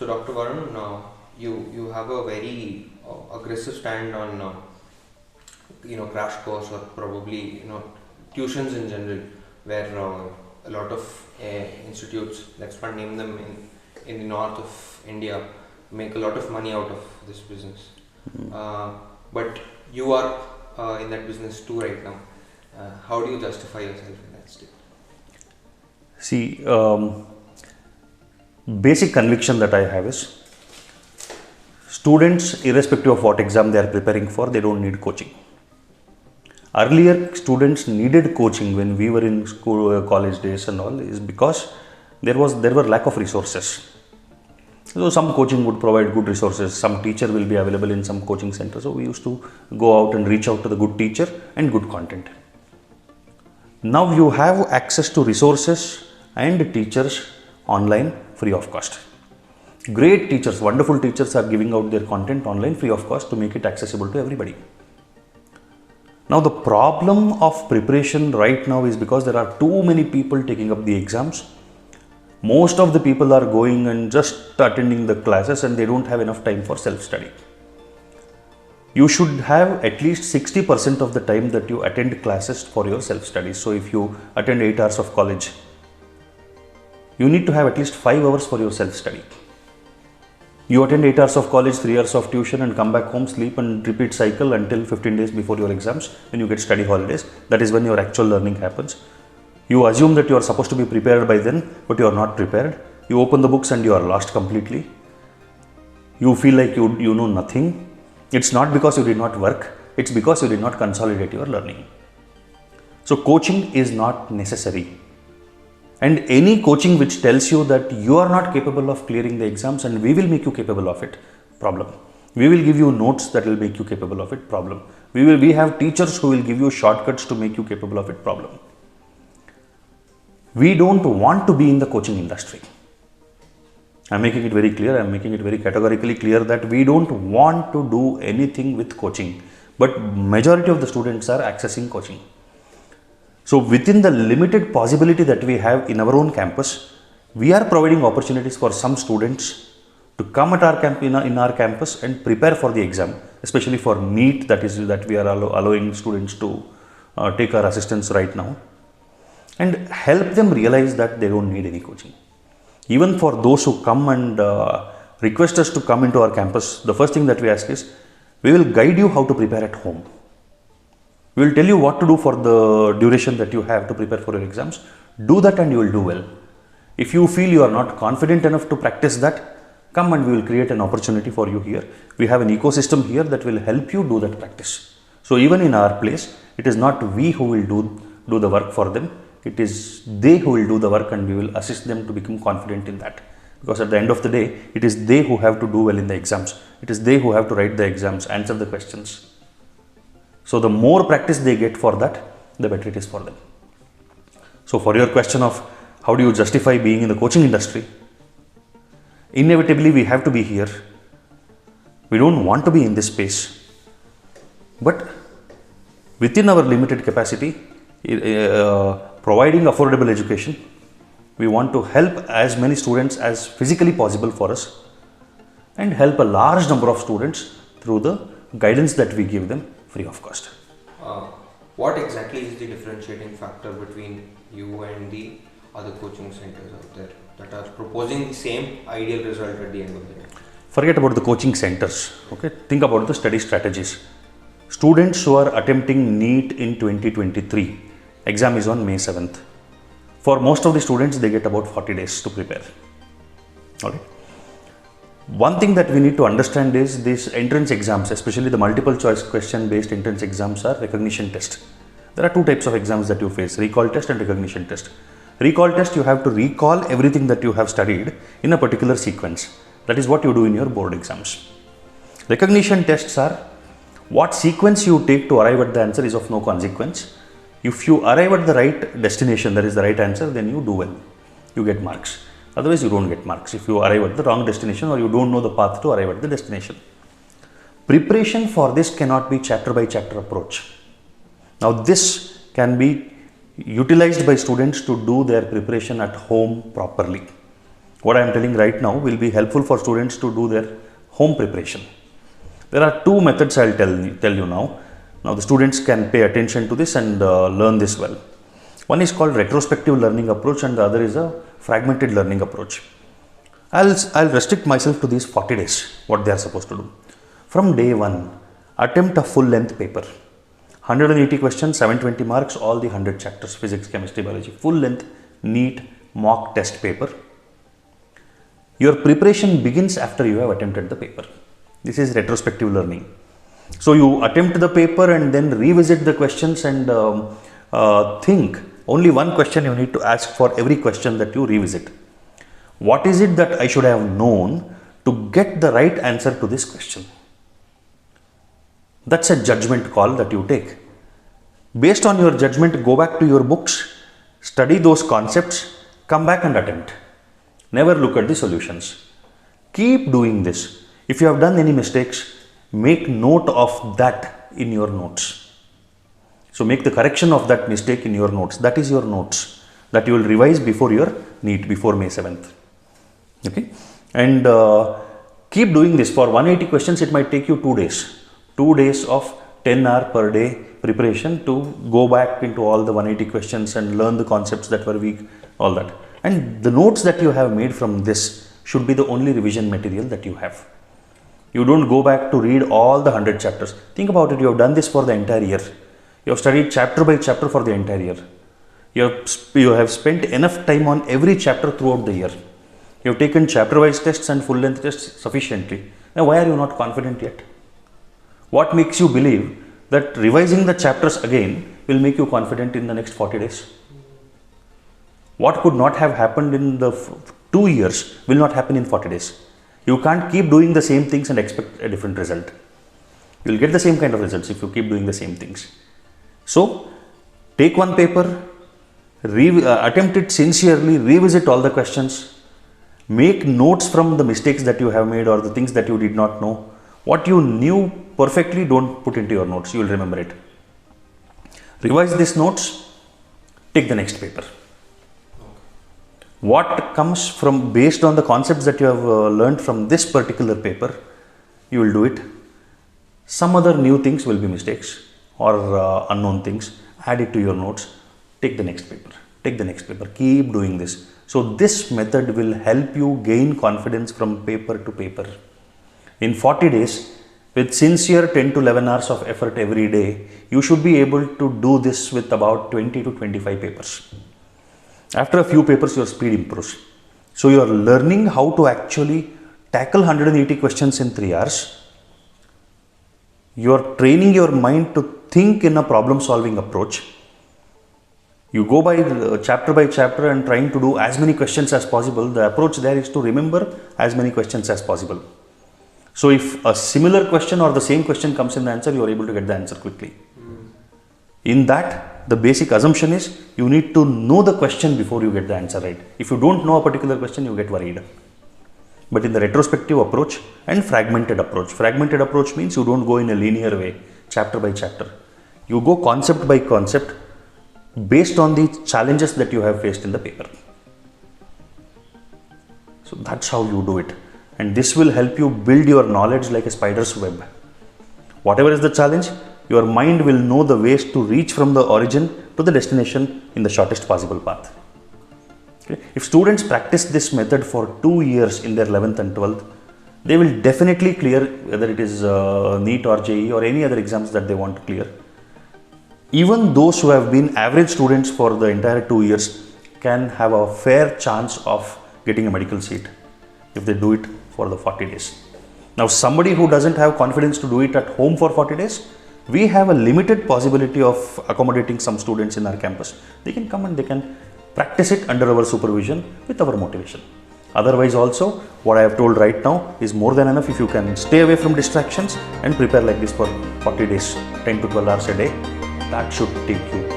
So, Dr. Varun, you have a very aggressive stand on crash course, or probably tuitions in general, where a lot of institutes, let's not name them, in the north of India, make a lot of money out of this business. But you are in that business too right now. How do you justify yourself in that state? See, basic conviction that I have is students, irrespective of what exam they are preparing for, they don't need coaching. Earlier, students needed coaching when we were in school, college days and all, is because there were lack of resources. So some coaching would provide good resources, some teacher will be available in some coaching center. So we used to go out and reach out to the good teacher and good content. Now you have access to resources and teachers online free of cost. Great teachers, wonderful teachers are giving out their content online free of cost to make it accessible to everybody. Now the problem of preparation right now is because there are too many people taking up the exams. Most of the people are going and just attending the classes and they don't have enough time for self-study. You should have at least 60% of the time that you attend classes for your self-study. So if you attend 8 hours of college, you need to have at least 5 hours for your self-study. You attend 8 hours of college, 3 hours of tuition and come back home, sleep and repeat cycle until 15 days before your exams. When you get study holidays, that is when your actual learning happens. You assume that you are supposed to be prepared by then, but you are not prepared. You open the books and you are lost completely. You feel like you know nothing. It's not because you did not work, it's because you did not consolidate your learning. So coaching is not necessary. And any coaching which tells you that you are not capable of clearing the exams and we will make you capable of it, problem. We will give you notes that will make you capable of it, problem. We have teachers who will give you shortcuts to make you capable of it, problem. We don't want to be in the coaching industry. I'm making it very clear, I'm making it very categorically clear that we don't want to do anything with coaching, but majority of the students are accessing coaching. So within the limited possibility that we have in our own campus, we are providing opportunities for some students to come at our in our campus and prepare for the exam, especially for NEET, that we are allowing students to take our assistance right now, and help them realize that they don't need any coaching. Even for those who come and request us to come into our campus, the first thing that we ask is, we will guide you how to prepare at home. We will tell you what to do for the duration that you have to prepare for your exams. Do that and you will do well. If you feel you are not confident enough to practice that, come and we will create an opportunity for you here. We have an ecosystem here that will help you do that practice. So even in our place, it is not we who will do the work for them. It is they who will do the work and we will assist them to become confident in that. Because at the end of the day, it is they who have to do well in the exams. It is they who have to write the exams, answer the questions. So the more practice they get for that, the better it is for them. So for your question of how do you justify being in the coaching industry, inevitably we have to be here. We don't want to be in this space, but within our limited capacity, providing affordable education, we want to help as many students as physically possible for us and help a large number of students through the guidance that we give them free of cost. What exactly is the differentiating factor between you and the other coaching centers out there that are proposing the same ideal result at the end of the day? Forget about the coaching centers, okay? Think about the study strategies. Students who are attempting NEET in 2023, exam is on May 7th. For most of the students, they get about 40 days to prepare. Okay. One thing that we need to understand is these entrance exams, especially the multiple choice question based entrance exams, are recognition test. There are two types of exams that you face, recall test and recognition test. Recall test, you have to recall everything that you have studied in a particular sequence. That is what you do in your board exams. Recognition tests are what sequence you take to arrive at the answer is of no consequence. If you arrive at the right destination, that is the right answer, then you do well. You get marks. Otherwise, you don't get marks if you arrive at the wrong destination or you don't know the path to arrive at the destination. Preparation for this cannot be chapter by chapter approach. Now, this can be utilized by students to do their preparation at home properly. What I am telling right now will be helpful for students to do their home preparation. There are two methods I'll tell you now. Now the students can pay attention to this and learn this well. One is called retrospective learning approach and the other is a fragmented learning approach. I'll restrict myself to these 40 days, what they are supposed to do. From day one, attempt a full length paper. 180 questions, 720 marks, all the 100 chapters, physics, chemistry, biology, full length NEET mock test paper. Your preparation begins after you have attempted the paper. This is retrospective learning. So you attempt the paper and then revisit the questions and think. Only one question you need to ask for every question that you revisit. What is it that I should have known to get the right answer to this question? That's a judgment call that you take. Based on your judgment, go back to your books, study those concepts, come back and attempt. Never look at the solutions. Keep doing this. If you have done any mistakes, make note of that in your notes. So make the correction of that mistake in your notes. That is your notes that you will revise before your NEET, before May 7th. Okay? And keep doing this. For 180 questions, it might take you 2 days. 2 days of 10 hour per day preparation to go back into all the 180 questions and learn the concepts that were weak, all that. And the notes that you have made from this should be the only revision material that you have. You don't go back to read all the 100 chapters. Think about it, you have done this for the entire year. You have studied chapter by chapter for the entire year. You have spent enough time on every chapter throughout the year. You have taken chapter-wise tests and full-length tests sufficiently. Now, why are you not confident yet? What makes you believe that revising the chapters again will make you confident in the next 40 days? What could not have happened in the 2 years will not happen in 40 days. You can't keep doing the same things and expect a different result. You will get the same kind of results if you keep doing the same things. So, take one paper, attempt it sincerely, revisit all the questions, make notes from the mistakes that you have made or the things that you did not know. What you knew perfectly, don't put into your notes, you will remember it. Revise these notes, take the next paper. What comes from based on the concepts that you have learned from this particular paper, you will do it. Some other new things will be mistakes or unknown things. Add it to your notes. Take the next paper. Take the next paper. Keep doing this. So this method will help you gain confidence from paper to paper. In 40 days, with sincere 10 to 11 hours of effort every day, you should be able to do this with about 20 to 25 papers. After a few papers, your speed improves. So you are learning how to actually tackle 180 questions in 3 hours. You are training your mind to think in a problem-solving approach. You go by chapter and trying to do as many questions as possible. The approach there is to remember as many questions as possible. So if a similar question or the same question comes in the answer, you are able to get the answer quickly. In that, the basic assumption is you need to know the question before you get the answer right. If you don't know a particular question, you get worried. But in the retrospective approach and fragmented approach means you don't go in a linear way, chapter by chapter. You go concept by concept based on the challenges that you have faced in the paper. So that's how you do it. And this will help you build your knowledge like a spider's web. Whatever is the challenge, your mind will know the ways to reach from the origin to the destination in the shortest possible path. Okay. If students practice this method for 2 years in their 11th and 12th, they will definitely clear whether it is NEET or JEE or any other exams that they want to clear. Even those who have been average students for the entire 2 years can have a fair chance of getting a medical seat if they do it for the 40 days. Now, somebody who doesn't have confidence to do it at home for 40 days, we have a limited possibility of accommodating some students in our campus. They can come and they can practice it under our supervision with our motivation. Otherwise also, what I have told right now is more than enough. If you can stay away from distractions and prepare like this for 40 days, 10 to 12 hours a day, that should take you